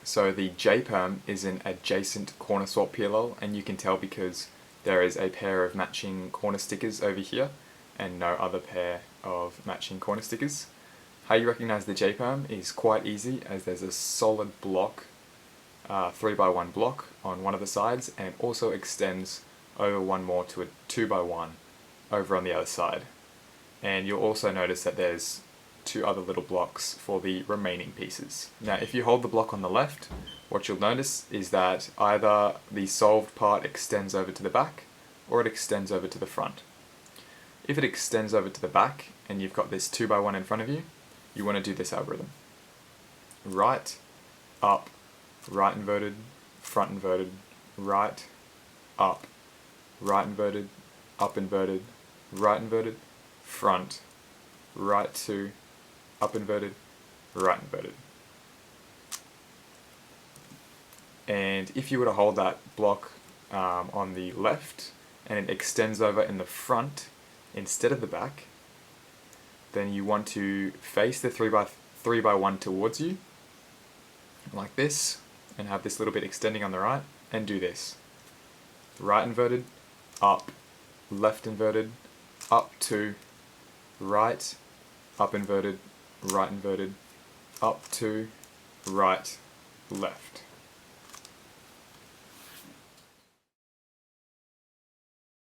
So the J-perm is an adjacent corner swap PLL, and you can tell because there is a pair of matching corner stickers over here and no other pair of matching corner stickers. How you recognize the J-perm is quite easy, as there's a solid block, 3x1 block on one of the sides, and it also extends over one more to a 2x1 over on the other side. And you'll also notice that there's two other little blocks for the remaining pieces. Now if you hold the block on the left, what you'll notice is that either the solved part extends over to the back or it extends over to the front. If it extends over to the back and you've got this 2x1 in front of you, you want to do this algorithm. Right, up, right inverted, front inverted, right, up, right inverted, up inverted, right inverted, front, right 2, up inverted, right inverted. And if you were to hold that block on the left and it extends over in the front instead of the back, then you want to face the 3x1 towards you like this and have this little bit extending on the right, and do this. Right inverted, up, left inverted, up 2, right, up inverted, right inverted, up 2, right, left.